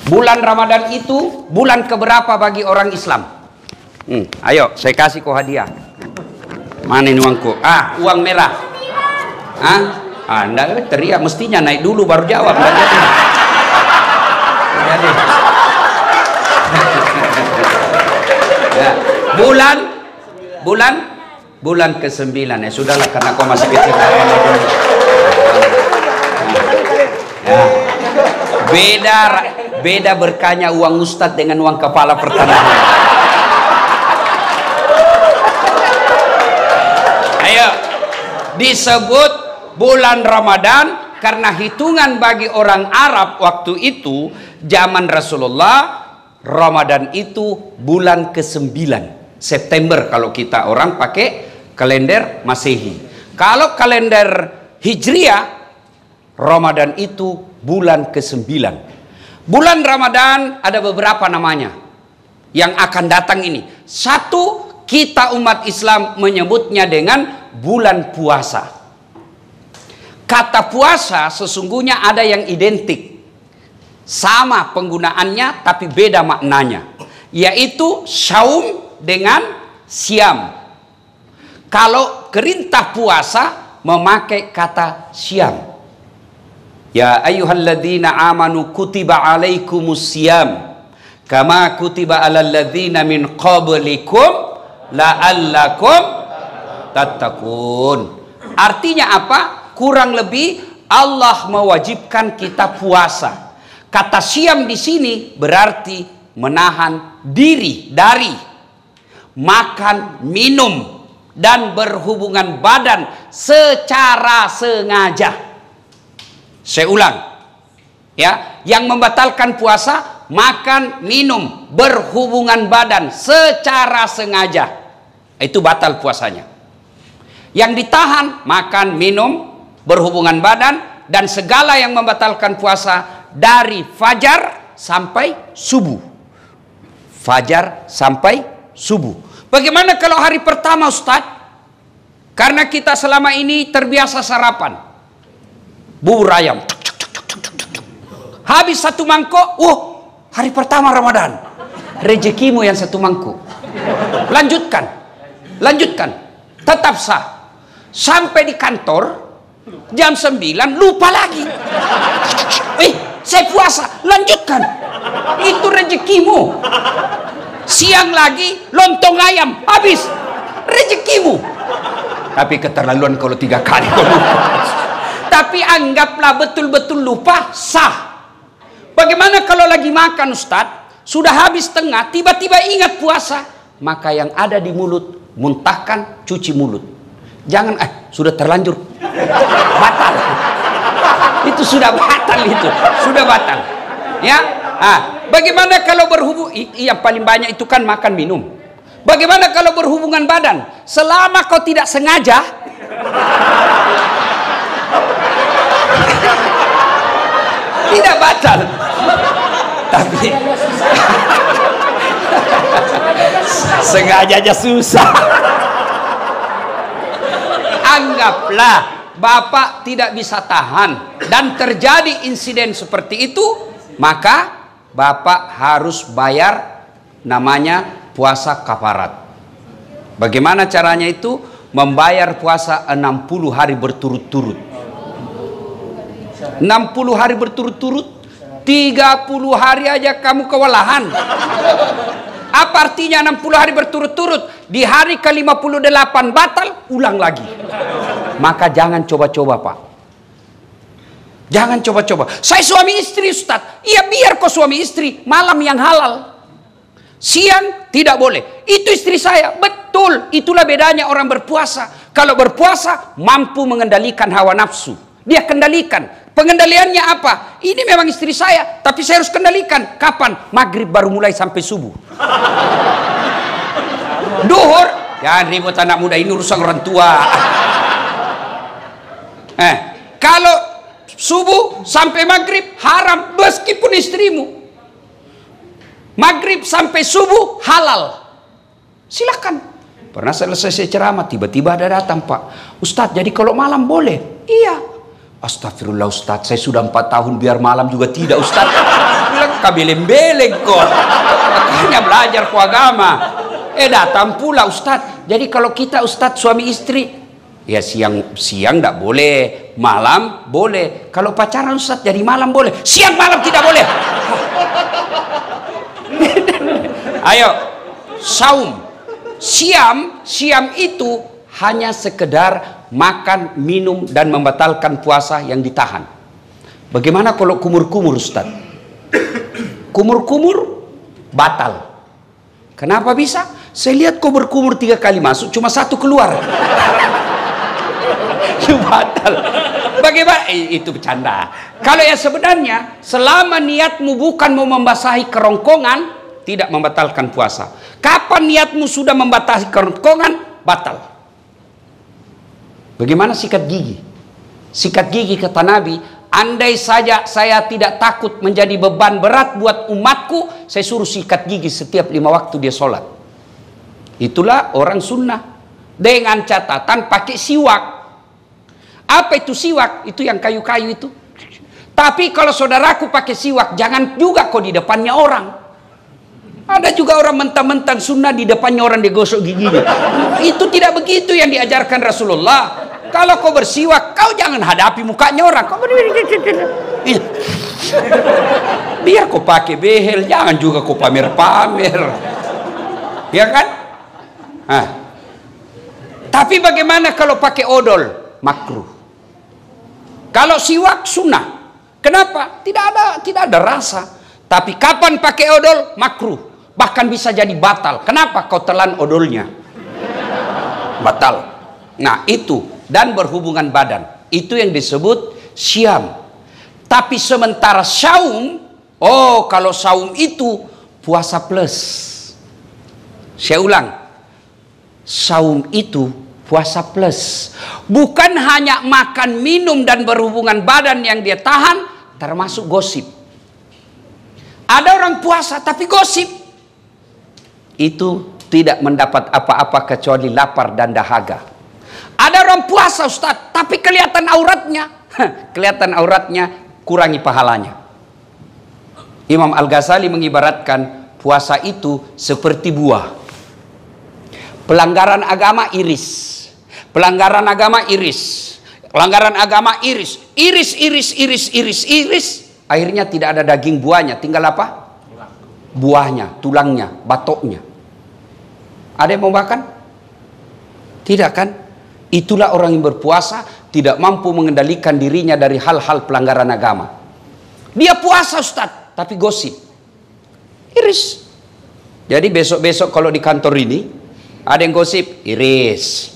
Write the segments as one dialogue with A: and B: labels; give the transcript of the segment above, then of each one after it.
A: Bulan Ramadan itu bulan keberapa bagi orang Islam? Ayo, saya kasih kau hadiah. Mana ini uangku? Uang merah. Anda teriak, mestinya naik dulu baru jawab. Jadi. Ya. Bulan ke-9 ya sudahlah karena kau masih kecil. Ya. Beda berkahnya uang ustadz dengan uang kepala pertanahan. Ayo, disebut bulan Ramadan karena hitungan bagi orang Arab waktu itu zaman Rasulullah, Ramadan itu bulan ke-9, September kalau kita orang pakai kalender Masehi. Kalau kalender Hijriah, Ramadan itu bulan ke-9. Bulan Ramadan ada beberapa namanya yang akan datang ini. Satu, kita umat Islam menyebutnya dengan bulan puasa. Kata puasa sesungguhnya ada yang identik, sama penggunaannya tapi beda maknanya, yaitu syaum dengan siam. Kalau perintah puasa memakai kata siam. Ya ayyuhalladzina amanu kutiba alaikumus siyam kama kutiba alal ladzina min qablikum la'allakum tattaqun. Artinya apa? Kurang lebih Allah mewajibkan kita puasa. Kata siam di sini berarti menahan diri dari makan, minum dan berhubungan badan secara sengaja. Saya ulang, ya, yang membatalkan puasa makan, minum, berhubungan badan secara sengaja, itu batal puasanya. Yang ditahan makan, minum, berhubungan badan dan segala yang membatalkan puasa dari fajar sampai subuh. Fajar sampai subuh. Bagaimana kalau hari pertama, Ustaz? Karena kita selama ini terbiasa sarapan bubur ayam, habis satu mangkok, hari pertama Ramadan, rezekimu yang satu mangkok. Lanjutkan, tetap sah. Sampai di kantor jam 9 lupa lagi. Saya puasa, lanjutkan. Itu rezekimu. Siang lagi lontong ayam, habis rezekimu. Tapi keterlaluan kalau 3 kali kau lupa. Tapi anggaplah betul-betul lupa, sah. Bagaimana kalau lagi makan, Ustaz, sudah habis tengah, tiba-tiba ingat puasa, maka yang ada di mulut muntahkan, cuci mulut. Jangan sudah terlanjur batal. Itu sudah batal, itu sudah batal. Ya, bagaimana kalau berhubung? Yang paling banyak itu kan makan minum. Bagaimana kalau berhubungan badan? Selama kau tidak sengaja, tidak batal. Tapi sengaja aja susah. Anggaplah Bapak tidak bisa tahan dan terjadi insiden seperti itu, maka Bapak harus bayar namanya puasa kafarat. Bagaimana caranya itu? Membayar puasa 60 hari berturut-turut. 60 hari berturut-turut, 30 hari aja kamu kewalahan. Apa artinya 60 hari berturut-turut? Di hari ke-58 batal, ulang lagi. Maka jangan coba-coba, Pak. Jangan coba-coba. Saya suami istri, Ustaz. Iya, biar kau suami istri, malam yang halal. Siang tidak boleh. Itu istri saya. Betul, itulah bedanya orang berpuasa. Kalau berpuasa mampu mengendalikan hawa nafsu. Dia kendalikan. Pengendaliannya apa? Ini memang istri saya, tapi saya harus kendalikan. Kapan? Maghrib baru mulai sampai subuh. Duhur, jangan ribut anak muda, ini urusan orang tua. Kalau subuh sampai maghrib haram, meskipun istrimu. Maghrib sampai subuh halal. Silakan. Pernah selesai saya ceramah, tiba-tiba ada datang, Pak Ustadz, jadi kalau malam boleh? Iya. Astagfirullah Ustadz, saya sudah 4 tahun biar malam juga tidak Ustadz. Bilang, maka beleng-beleng kok. Makanya belajar ku agama. Datang pula Ustadz. Jadi kalau kita Ustadz suami istri, ya siang tidak boleh, malam boleh. Kalau pacaran Ustadz jadi malam boleh, siang malam tidak boleh. Ayo, saum. Siam itu hanya sekedar makan, minum, dan membatalkan puasa yang ditahan. Bagaimana kalau kumur-kumur Ustaz? Kumur-kumur batal. Kenapa bisa? Saya lihat kau berkumur 3 kali masuk, cuma 1 keluar. Itu batal. Bagaimana? Itu bercanda. Kalau yang sebenarnya, selama niatmu bukan mau membasahi kerongkongan, tidak membatalkan puasa. Kapan niatmu sudah membasahi kerongkongan, batal. Bagaimana sikat gigi? Sikat gigi kata Nabi, andai saja saya tidak takut menjadi beban berat buat umatku, saya suruh sikat gigi setiap 5 waktu dia sholat. Itulah orang sunnah. Dengan catatan pakai siwak. Apa itu siwak? Itu yang kayu-kayu itu. Tapi kalau saudaraku pakai siwak, jangan juga kok di depannya orang. Ada juga orang mentang-mentang sunnah di depannya orang digosok giginya. Itu tidak begitu yang diajarkan Rasulullah. Kalau kau bersiwak, kau jangan hadapi mukanya orang. Kau biar kau pakai behel, jangan juga kau pamer-pamer. Ya kan? Tapi bagaimana kalau pakai odol? Makruh. Kalau siwak sunnah. Kenapa? Tidak ada rasa. Tapi kapan pakai odol? Makruh. Bahkan bisa jadi batal. Kenapa? Kau telan odolnya. Batal. Nah itu. Dan berhubungan badan. Itu yang disebut syam. Tapi sementara saum, kalau saum itu puasa plus. Saya ulang. Saum itu puasa plus. Bukan hanya makan, minum, dan berhubungan badan yang dia tahan, termasuk gosip. Ada orang puasa tapi gosip. Itu tidak mendapat apa-apa kecuali lapar dan dahaga. Ada orang puasa Ustaz, tapi kelihatan auratnya. Kelihatan auratnya, kurangi pahalanya. Imam Al-Ghazali mengibaratkan puasa itu seperti buah. Pelanggaran agama iris. Pelanggaran agama iris. Pelanggaran agama iris. Iris. Akhirnya tidak ada daging buahnya. Tinggal apa? Buahnya, tulangnya, batoknya. Ada yang mau makan? Tidak kan? Itulah orang yang berpuasa tidak mampu mengendalikan dirinya dari hal-hal pelanggaran agama. Dia puasa Ustaz, tapi gosip. Iris. Jadi besok-besok kalau di kantor ini ada yang gosip, iris.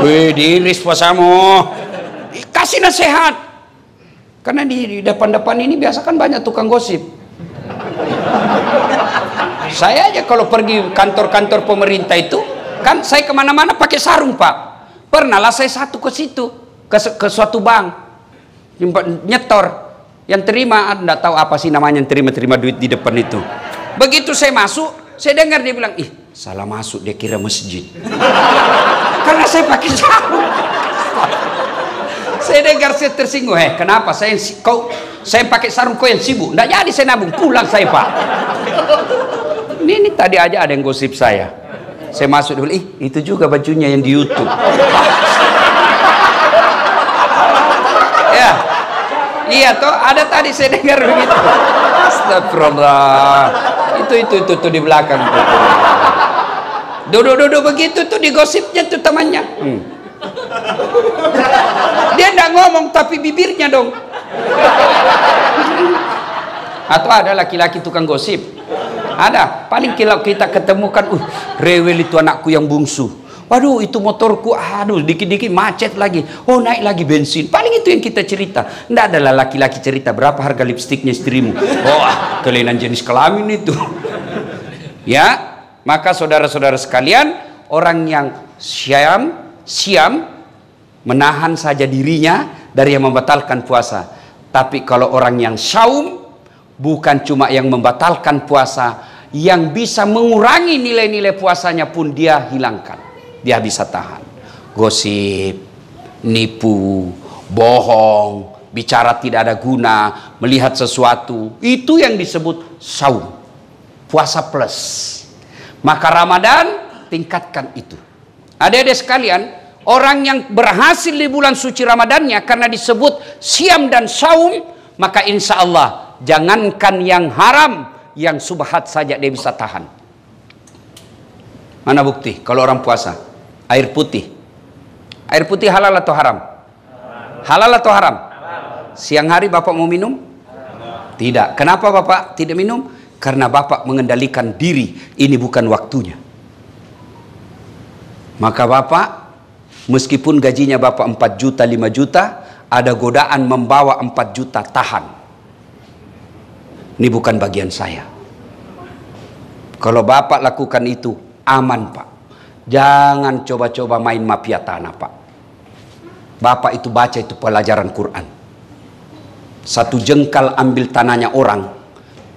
A: Wih, diiris puasamu. Kasih nasihat. Karena di depan-depan ini biasa kan banyak tukang gosip. Saya aja kalau pergi kantor-kantor pemerintah itu, kan saya kemana-mana pakai sarung Pak. Pernah lah saya satu ke situ, ke suatu bank, nyetor. Yang terima, enggak tahu apa sih namanya yang terima duit di depan itu. Begitu saya masuk, saya dengar dia bilang, ih salah masuk, dia kira masjid. Karena saya pakai sarung. Saya dengar, saya tersinggung. Kenapa? Saya pakai sarung, kau yang sibuk. Nggak jadi saya nabung, pulang saya Pak. Ini tadi aja ada yang gosip saya. Saya masuk dulu, itu juga bajunya yang di YouTube. Ya, iya toh, ada tadi saya dengar begitu. Astagfirullah. Itu di belakang. Duduk begitu tuh digosipnya tuh temannya. Dia enggak ngomong tapi bibirnya dong. Atau ada laki-laki tukang gosip. Ada, paling kalau kita ketemukan, rewel itu anakku yang bungsu. Waduh, itu motorku, aduh, dikit-dikit macet lagi. Oh, naik lagi bensin. Paling itu yang kita cerita. Nggak adalah laki-laki cerita berapa harga lipstiknya istrimu. Kelainan jenis kelamin itu. Ya, maka saudara-saudara sekalian, orang yang siam menahan saja dirinya dari yang membatalkan puasa. Tapi kalau orang yang saum, bukan cuma yang membatalkan puasa, yang bisa mengurangi nilai-nilai puasanya pun dia hilangkan. Dia bisa tahan. Gosip, nipu, bohong, bicara tidak ada guna, melihat sesuatu. Itu yang disebut saum, puasa plus. Maka Ramadan tingkatkan itu. Adik-adik sekalian, orang yang berhasil di bulan suci Ramadannya karena disebut siam dan saum, maka insya Allah jangankan yang haram, yang subhat saja dia bisa tahan. Mana bukti kalau orang puasa? Air putih. Air putih halal atau haram? Halal atau haram? Siang hari Bapak mau minum? Tidak. Kenapa Bapak tidak minum? Karena Bapak mengendalikan diri. Ini bukan waktunya. Maka Bapak, meskipun gajinya Bapak 4 juta, 5 juta, ada godaan membawa 4 juta, tahan. Ini bukan bagian saya. Kalau Bapak lakukan itu, aman Pak. Jangan coba-coba main mafia tanah Pak. Bapak itu baca itu pelajaran Quran. 1 jengkal ambil tanahnya orang,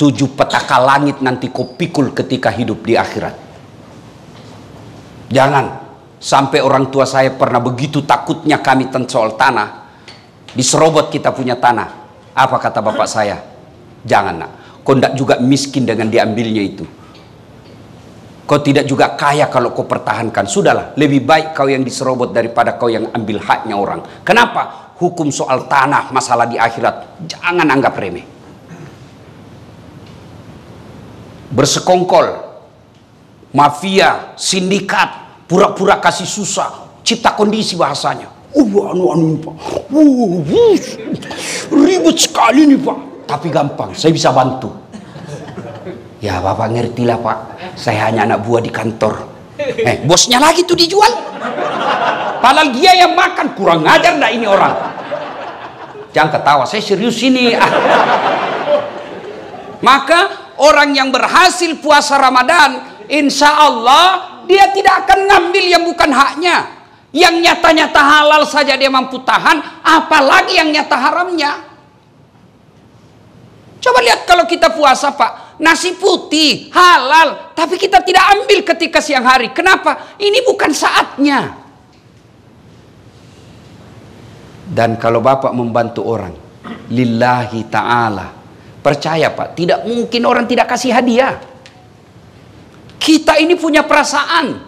A: 7 petaka langit nanti kau pikul ketika hidup di akhirat. Jangan sampai orang tua saya pernah begitu takutnya kami tentang soal tanah, diserobot kita punya tanah. Apa kata bapak saya? Jangan nak, kau tidak juga miskin dengan diambilnya itu. Kau tidak juga kaya kalau kau pertahankan. Sudahlah, lebih baik kau yang diserobot daripada kau yang ambil haknya orang. Kenapa? Hukum soal tanah, masalah di akhirat, jangan anggap remeh. Bersekongkol, mafia, sindikat, pura-pura kasih susah, cipta kondisi bahasanya. Pak. Ribet sekali nih Pak. Tapi gampang, saya bisa bantu. Ya Bapak ngertilah Pak, saya hanya anak buah di kantor. Bosnya lagi tuh dijual. Padahal dia yang makan, kurang ajar enggak ini orang. Jangan ketawa, saya serius ini. Maka orang yang berhasil puasa Ramadan, insya Allah dia tidak akan ngambil yang bukan haknya. Yang nyata-nyata halal saja dia mampu tahan, apalagi yang nyata haramnya. Coba lihat kalau kita puasa Pak, nasi putih halal, tapi kita tidak ambil ketika siang hari. Kenapa? Ini bukan saatnya. Dan kalau Bapak membantu orang lillahi ta'ala, percaya Pak, tidak mungkin orang tidak kasih hadiah. Kita ini punya perasaan.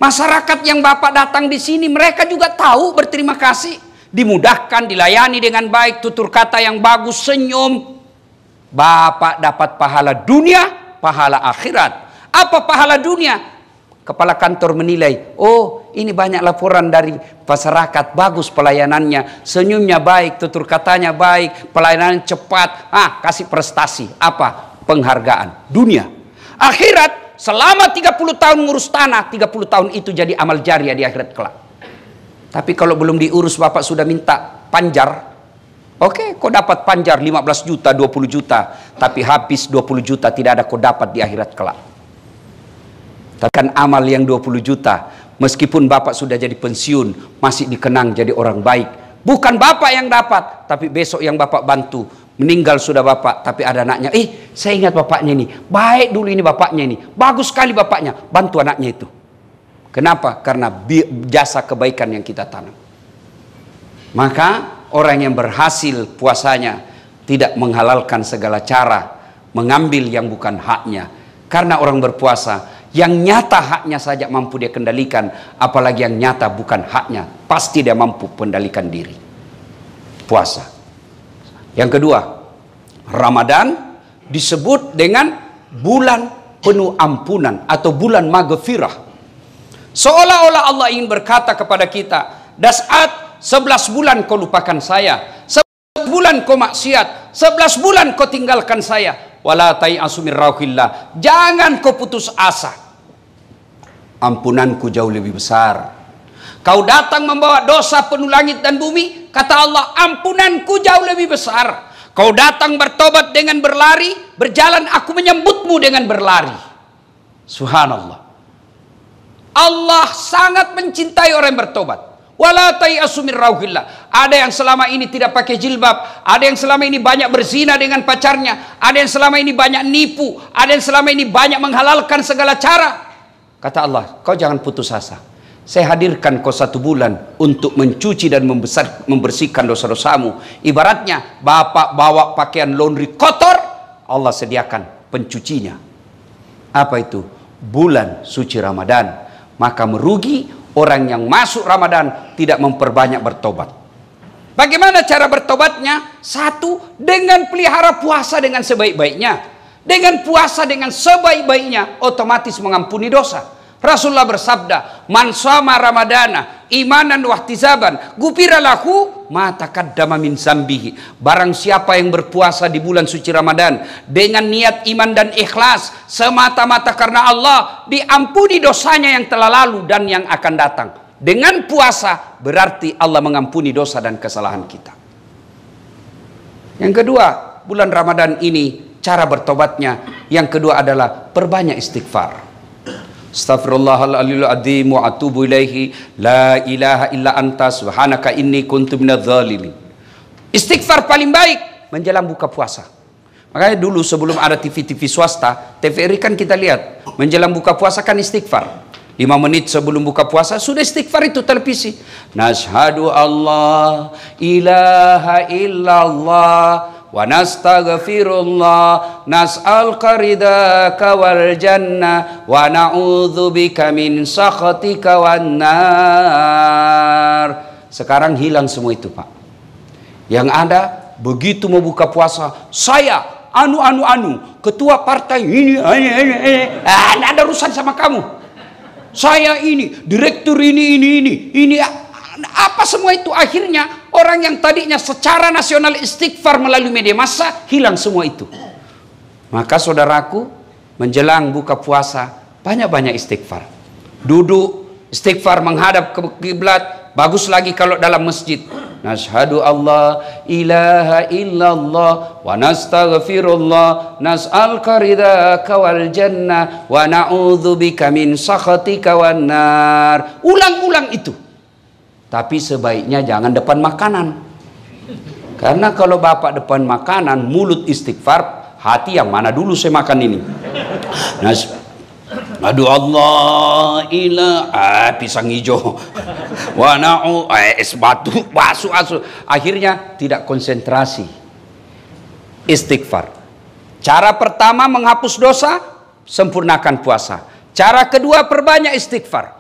A: Masyarakat yang Bapak datang di sini, mereka juga tahu berterima kasih. Dimudahkan, dilayani dengan baik, tutur kata yang bagus, senyum. Bapak dapat pahala dunia, pahala akhirat. Apa pahala dunia? Kepala kantor menilai, oh ini banyak laporan dari masyarakat, bagus pelayanannya, senyumnya baik, tutur katanya baik, pelayanan cepat, kasih prestasi. Apa? Penghargaan. Dunia. Akhirat, selama 30 tahun ngurus tanah, 30 tahun itu jadi amal jariah di akhirat kelak. Tapi kalau belum diurus, Bapak sudah minta panjar. Oke, kau dapat panjar 15 juta, 20 juta. Tapi habis 20 juta, tidak ada kau dapat di akhirat kelak. Tapi kan amal yang 20 juta, meskipun Bapak sudah jadi pensiun, masih dikenang jadi orang baik. Bukan Bapak yang dapat, tapi besok yang Bapak bantu. Meninggal sudah Bapak, tapi ada anaknya. Saya ingat bapaknya ini. Baik dulu ini bapaknya ini. Bagus sekali bapaknya. Bantu anaknya itu. Kenapa? Karena jasa kebaikan yang kita tanam. Maka orang yang berhasil puasanya tidak menghalalkan segala cara, mengambil yang bukan haknya. Karena orang berpuasa, yang nyata haknya saja mampu dia kendalikan, apalagi yang nyata bukan haknya, pasti dia mampu kendalikan diri. Puasa. Yang kedua, Ramadan disebut dengan bulan penuh ampunan atau bulan maghfirah. Seolah-olah Allah ingin berkata kepada kita, Das'at, 11 bulan kau lupakan saya, 11 bulan kau maksiat, 11 bulan kau tinggalkan saya. Wala tai'asu min rauhillah, jangan kau putus asa. Ampunanku jauh lebih besar. Kau datang membawa dosa penuh langit dan bumi, kata Allah, ampunanku jauh lebih besar. Kau datang bertobat dengan berlari, berjalan aku menyambutmu dengan berlari. Subhanallah. Allah sangat mencintai orang yang bertobat. Wala tai'asu min rauhillah. Ada yang selama ini tidak pakai jilbab, ada yang selama ini banyak berzina dengan pacarnya, ada yang selama ini banyak nipu, ada yang selama ini banyak menghalalkan segala cara. Kata Allah, kau jangan putus asa. saya hadirkan kau 1 bulan untuk mencuci dan membersihkan dosa-dosamu. Ibaratnya bapak bawa pakaian laundry kotor, Allah sediakan pencucinya. Apa itu? Bulan suci Ramadan. Maka merugi orang yang masuk Ramadan tidak memperbanyak bertobat. Bagaimana cara bertobatnya? 1, dengan pelihara puasa dengan sebaik-baiknya. Dengan puasa dengan sebaik-baiknya, otomatis mengampuni dosa. Rasulullah bersabda, "Man shoma Ramadana imanan wa ihtisaban, ghufira lahu ma taqaddama min zambihi." Barang siapa yang berpuasa di bulan suci Ramadan dengan niat iman dan ikhlas semata-mata karena Allah, diampuni dosanya yang telah lalu dan yang akan datang. Dengan puasa berarti Allah mengampuni dosa dan kesalahan kita. Yang kedua, bulan Ramadan ini cara bertobatnya yang kedua adalah perbanyak istighfar. Astaghfirullahaladzimul azim wa atubu ilaihi la ilaha illa anta subhanaka inni kuntu minadz zalimin. Istighfar paling baik menjelang buka puasa. Makanya dulu sebelum ada TV-TV swasta, TVRI kan kita lihat menjelang buka puasa kan istighfar. 5 menit sebelum buka puasa sudah istighfar itu televisi. Nashhadu Allah ilaha illallah wa nastaghfirullah nas'aluka ridaka wal jannah wa na'udzubika min sakhatika wan nar. Sekarang hilang semua itu, Pak. Yang ada begitu mau buka puasa, saya ketua partai ini enggak ada urusan sama kamu. Saya ini direktur ini apa semua itu. Akhirnya orang yang tadinya secara nasional istighfar melalui media massa hilang semua itu. Maka saudaraku, menjelang buka puasa banyak-banyak istighfar. Duduk istighfar menghadap ke kiblat, bagus lagi kalau dalam masjid. Nashhadu Allah ilaha illallah wa nastaghfirullah nas'aluka ridaka wal jannah wa na'udzubika min sakhatika wan nar. Ulang-ulang itu. Tapi sebaiknya jangan depan makanan. Karena kalau bapak depan makanan, mulut istighfar, hati yang mana dulu saya makan ini. Aduh Allah pisang hijau wanau es batu basu asu. Akhirnya tidak konsentrasi. Istighfar. Cara pertama menghapus dosa, sempurnakan puasa. Cara kedua perbanyak istighfar.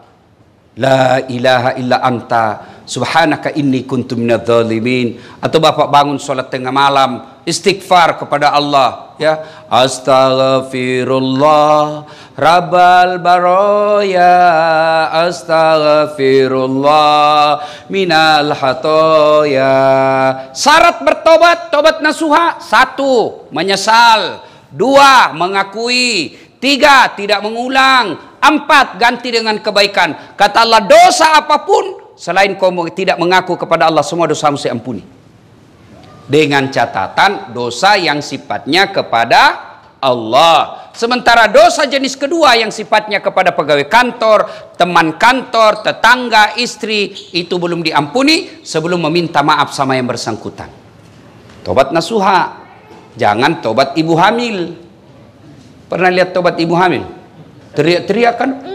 A: La ilaha illa anta subhanaka inni kuntu minadz zalimin. Atau bapak bangun sholat tengah malam, istighfar kepada Allah, ya. Astaghfirullah rabbal baroya, astaghfirullah minal hatoya. Syarat bertobat, tobat nasuha: 1, menyesal; 2, mengakui; 3, tidak mengulang; 4, ganti dengan kebaikan. Kata Allah, dosa apapun selain kau tidak mengaku kepada Allah, semua dosamu saya ampuni. Dengan catatan dosa yang sifatnya kepada Allah. Sementara dosa jenis kedua yang sifatnya kepada pegawai kantor, teman kantor, tetangga, istri, itu belum diampuni sebelum meminta maaf sama yang bersangkutan. Tobat nasuha. Jangan tobat ibu hamil. Pernah lihat tobat ibu hamil? Teriak-teriakan,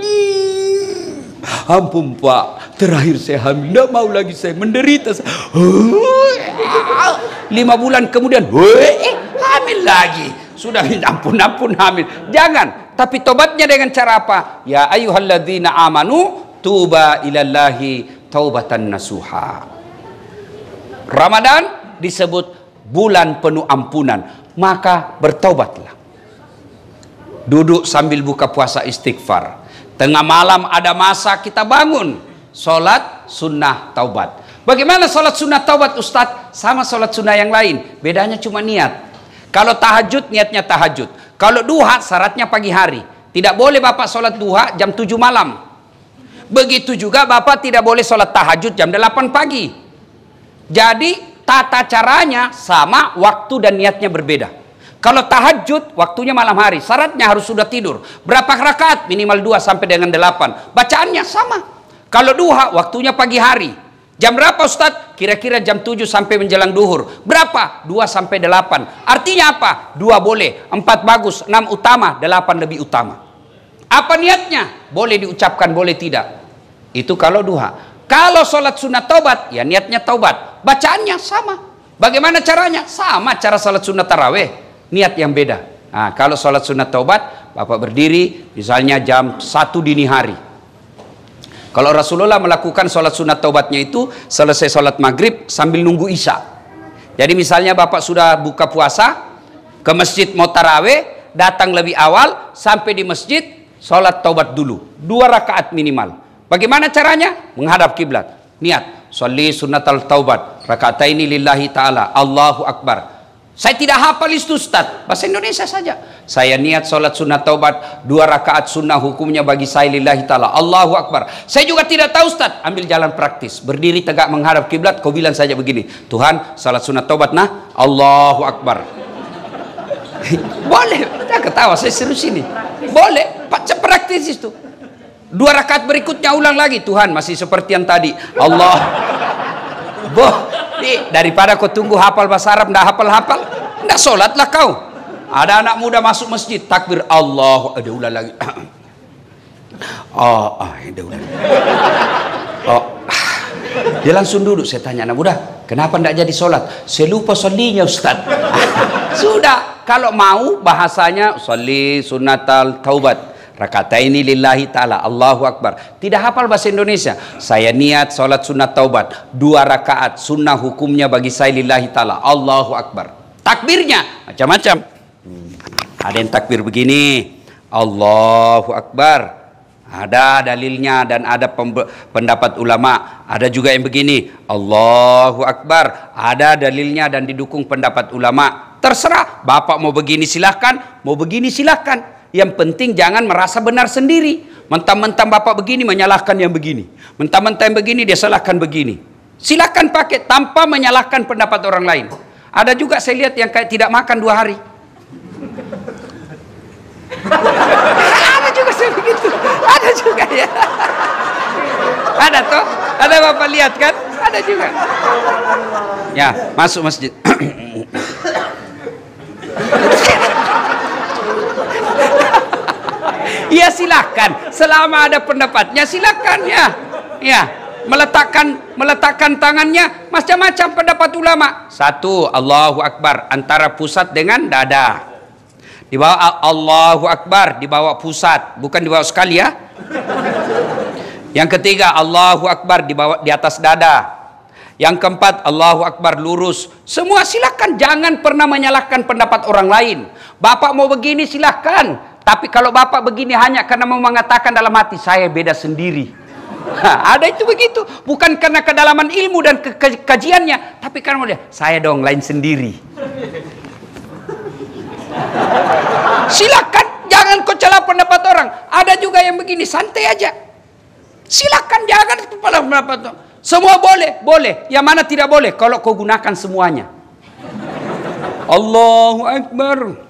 A: ampun Pak, terakhir saya hamil, tidak mau lagi saya menderita. 5 bulan kemudian, hamil lagi. Sudah minta ampun hamil. Jangan. Tapi tobatnya dengan cara apa? Ya ayyuhalladzina amanu tuba ilallahi taubatan nasuha. Ramadan disebut bulan penuh ampunan. Maka bertobatlah. Duduk sambil buka puasa istighfar. Tengah malam ada masa kita bangun, sholat sunnah taubat. Bagaimana sholat sunnah taubat, Ustadz? Sama sholat sunnah yang lain, bedanya cuma niat. Kalau tahajud, niatnya tahajud. Kalau duha, syaratnya pagi hari. Tidak boleh bapak sholat duha jam 7 malam. Begitu juga bapak tidak boleh sholat tahajud jam 8 pagi. Jadi tata caranya sama, waktu dan niatnya berbeda. Kalau tahajud, waktunya malam hari. Syaratnya harus sudah tidur. Berapa rakaat? Minimal 2 sampai dengan 8. Bacaannya sama. Kalau duha, waktunya pagi hari. Jam berapa Ustadz? Kira-kira jam 7 sampai menjelang duhur. Berapa? 2 sampai 8. Artinya apa? 2 boleh, 4 bagus, 6 utama, 8 lebih utama. Apa niatnya? Boleh diucapkan, boleh tidak. Itu kalau duha. Kalau sholat sunat taubat, ya niatnya taubat. Bacaannya sama. Bagaimana caranya? Sama cara sholat sunat taraweh. Niat yang beda. Nah, kalau sholat sunat taubat, Bapak berdiri misalnya jam 1 dini hari. Kalau Rasulullah melakukan sholat sunat taubatnya itu selesai sholat maghrib sambil nunggu isya. Jadi misalnya Bapak sudah buka puasa, ke masjid mau taraweh, datang lebih awal, sampai di masjid, sholat taubat dulu. 2 rakaat minimal. Bagaimana caranya? Menghadap kiblat. Niat. Sholli sunnatal taubat. Rakataini lillahi ta'ala. Allahu Akbar. Saya tidak hafal itu Ustaz. Bahasa Indonesia saja. Saya niat sholat sunat taubat. 2 rakaat sunnah hukumnya bagi saya lillahi ta'ala. Allahu Akbar. Saya juga tidak tahu Ustaz. Ambil jalan praktis. Berdiri tegak menghadap kiblat. Kau bilang saja begini. Tuhan, sholat sunat taubat nah. Allahu Akbar. Boleh. Tidak ketawa. Saya serius ini. Boleh. Baca praktis itu. 2 rakaat berikutnya ulang lagi. Tuhan masih seperti yang tadi. Allah. Boh, daripada kau tunggu hafal bahasa Arab, ndak hafal-hafal, ndak sholatlah kau. Ada anak muda masuk masjid, takbir Allah, ada ulang lagi. Ada ulang. Dia langsung duduk. Saya tanya anak muda, kenapa ndak jadi sholat? Saya lupa sholinya Ustaz. Sudah, kalau mau bahasanya sholli sunnatal taubat. Rakataini lillahi ta'ala. Allahu Akbar. Tidak hafal bahasa Indonesia. Saya niat sholat sunat taubat. 2 rakaat. Sunnah hukumnya bagi saya lillahi ta'ala. Allahu Akbar. Takbirnya macam-macam. Ada yang takbir begini. Allahu Akbar. Ada dalilnya dan ada pendapat ulama. Ada juga yang begini. Allahu Akbar. Ada dalilnya dan didukung pendapat ulama. Terserah. Bapak mau begini silahkan. Mau begini silahkan. Yang penting jangan merasa benar sendiri. Mentang-mentang Bapak begini menyalahkan yang begini. Mentang-mentang yang begini dia salahkan begini. Silakan pakai tanpa menyalahkan pendapat orang lain. Ada juga saya lihat yang kayak tidak makan 2 hari. Ada juga saya begitu. Ada juga ya. Ada toh? Ada Bapak lihat kan? Ada juga. Ya, masuk masjid. Ya silakan, selama ada pendapatnya silakan ya. Ya, meletakkan tangannya macam-macam pendapat ulama. 1, Allahu Akbar antara pusat dengan dada. Di bawah Allahu Akbar di bawah pusat, bukan di bawah sekali ya. Yang ketiga Allahu Akbar di atas dada. Yang keempat Allahu Akbar lurus. Semua silakan, jangan pernah menyalahkan pendapat orang lain. Bapak mau begini silakan. Tapi kalau Bapak begini hanya karena mau mengatakan dalam hati saya beda sendiri. Ada itu begitu. Bukan karena kedalaman ilmu dan kajiannya. Tapi karena dia, saya dong lain sendiri. Silakan. Jangan kau celah pendapat orang. Ada juga yang begini. Santai aja. Silakan. Jangan kepala pendapat orang. Semua boleh. Boleh. Yang mana tidak boleh. Kalau kau gunakan semuanya. Allahu Akbar.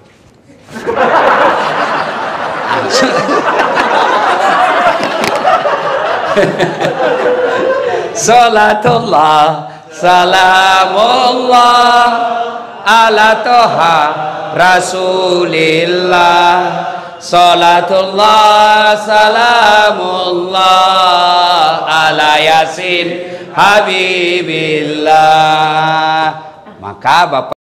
A: Salatullah salamullah ala toha rasulillah. Salatullah salamullah ala yasin habibillah. Maka Bapak